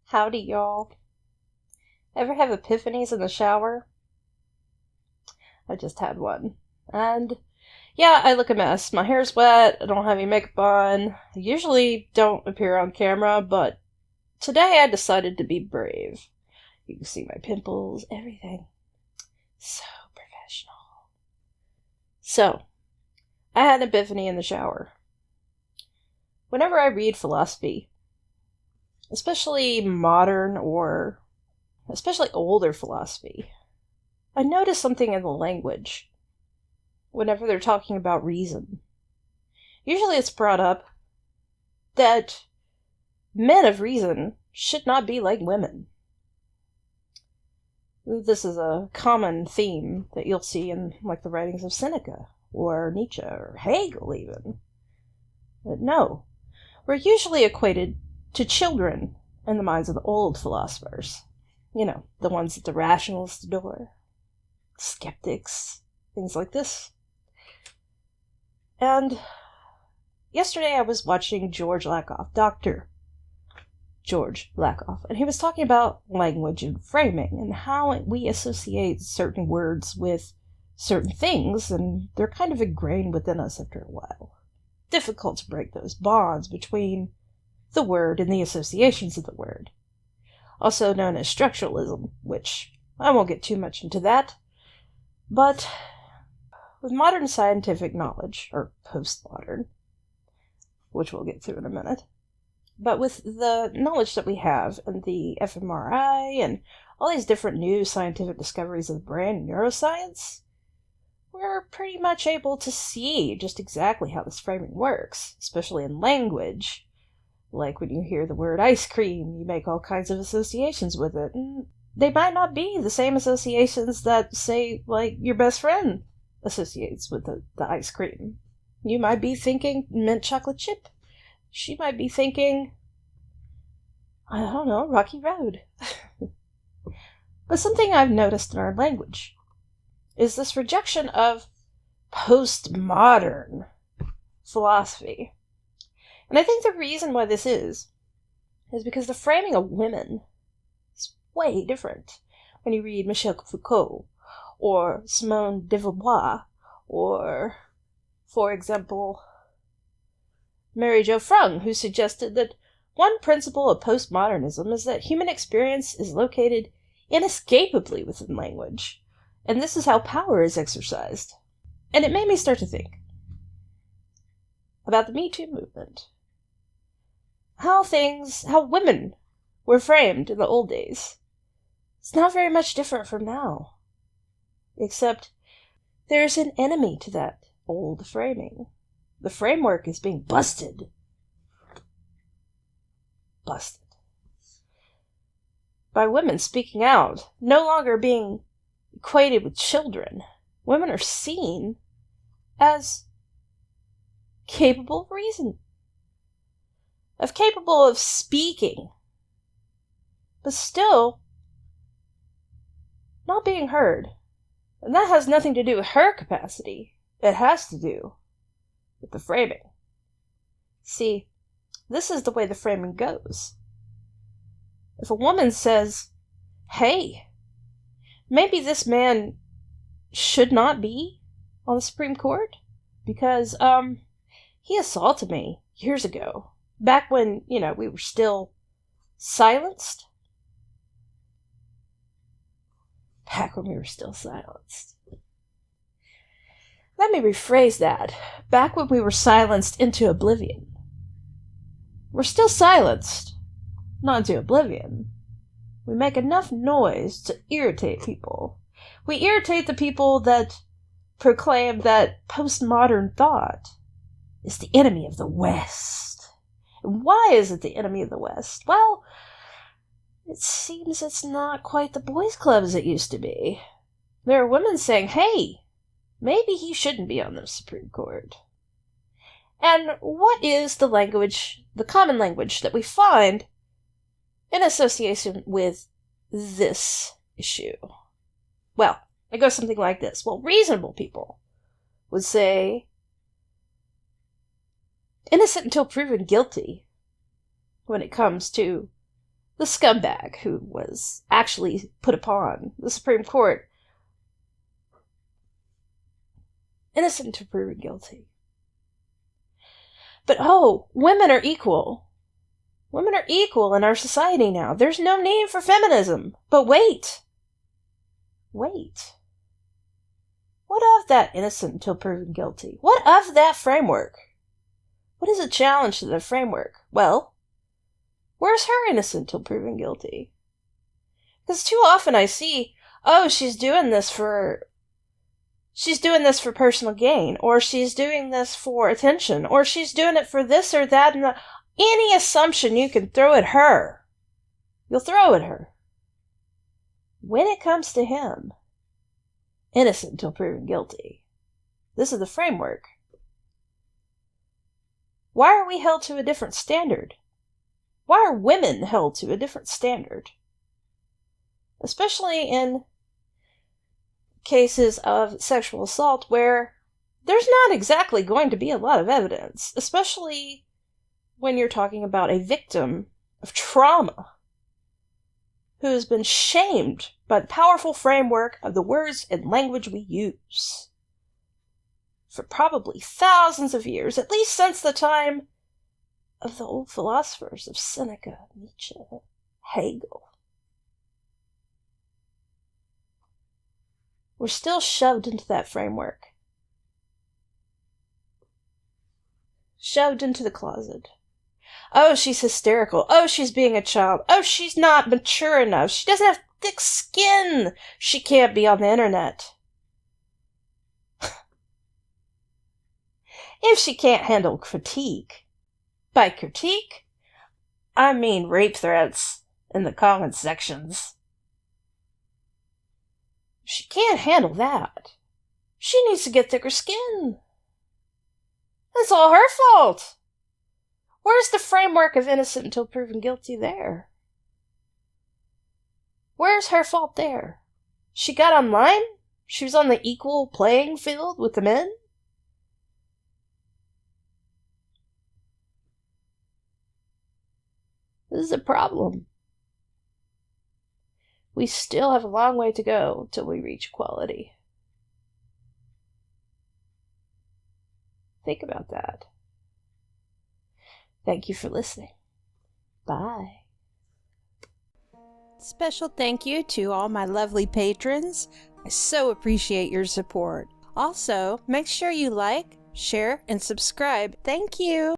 Howdy, y'all. Ever have epiphanies in the shower? I just had one. And yeah, I look a mess. My hair's wet, I don't have any makeup on. I usually don't appear on camera, but today I decided to be brave. You can see my pimples, everything. So professional. So, I had an epiphany in the shower. Whenever I read philosophy, especially modern or especially older philosophy, I notice something in the language whenever they're talking about reason. Usually it's brought up that men of reason should not be like women. This is a common theme that you'll see in like the writings of Seneca or Nietzsche or Hegel even. But no, we're usually equated to children in the minds of the old philosophers. You know, the ones that the rationalists adore. Skeptics, things like this. And yesterday I was watching Dr. George Lakoff, and he was talking about language and framing and how we associate certain words with certain things, and they're kind of ingrained within us after a while. Difficult to break those bonds between the word and the associations of the word, also known as structuralism, which I won't get too much into that. But with modern scientific knowledge, or postmodern, which we'll get to in a minute, but with the knowledge that we have and the fMRI and all these different new scientific discoveries of the brain and neuroscience, we're pretty much able to see just exactly how this framing works, especially in language. Like when you hear the word ice cream, you make all kinds of associations with it. And they might not be the same associations that, say, like your best friend associates with the ice cream. You might be thinking mint chocolate chip. She might be thinking, I don't know, Rocky Road. But something I've noticed in our language is this rejection of postmodern philosophy. And I think the reason why this is because the framing of women is way different when you read Michel Foucault, or Simone de Beauvoir, or, for example, Mary Jo Frung, who suggested that one principle of postmodernism is that human experience is located inescapably within language, and this is how power is exercised. And it made me start to think about the Me Too movement. How women were framed in the old days. It's not very much different from now. Except there's an enemy to that old framing. The framework is being busted. By women speaking out, no longer being equated with children. Women are seen as capable of reason, capable of speaking, but still not being heard. And that has nothing to do with her capacity. It has to do with the framing. See, this is the way the framing goes. If a woman says, hey, maybe this man should not be on the Supreme Court because, he assaulted me years ago. Back when, we were still silenced. Let me rephrase that. Back when we were silenced into oblivion. We're still silenced, not into oblivion. We make enough noise to irritate people. We irritate the people that proclaim that postmodern thought is the enemy of the West. And why is it the enemy of the West? Well, it seems it's not quite the boys' club as it used to be. There are women saying, hey, maybe he shouldn't be on the Supreme Court. And what is the language, the common language that we find in association with this issue? Well, it goes something like this. Well, reasonable people would say, innocent until proven guilty, when it comes to the scumbag who was actually put upon the Supreme Court. Innocent until proven guilty. But women are equal. Women are equal in our society now. There's no need for feminism. But wait. What of that innocent until proven guilty? What of that framework? What is a challenge to the framework? Well, where's her innocent until proven guilty? Because too often I see, she's doing this for personal gain, or she's doing this for attention, or she's doing it for this or that, and any assumption you can throw at her, you'll throw at her. When it comes to him, innocent until proven guilty. This is the framework. Why are we held to a different standard? Why are women held to a different standard? Especially in cases of sexual assault where there's not exactly going to be a lot of evidence, especially when you're talking about a victim of trauma who has been shamed by the powerful framework of the words and language we use for probably thousands of years, at least since the time of the old philosophers of Seneca, Nietzsche, Hegel. We're still shoved into that framework. Shoved into the closet. She's hysterical. She's being a child. She's not mature enough. She doesn't have thick skin. She can't be on the internet. If she can't handle critique. By critique, I mean rape threats in the comment sections. She can't handle that. She needs to get thicker skin. It's all her fault. Where's the framework of innocent until proven guilty there? Where's her fault there? She got online? She was on the equal playing field with the men? This is a problem. We still have a long way to go till we reach equality. Think about that. Thank you for listening. Bye. Special thank you to all my lovely patrons. I so appreciate your support. Also, make sure you like, share, and subscribe. Thank you.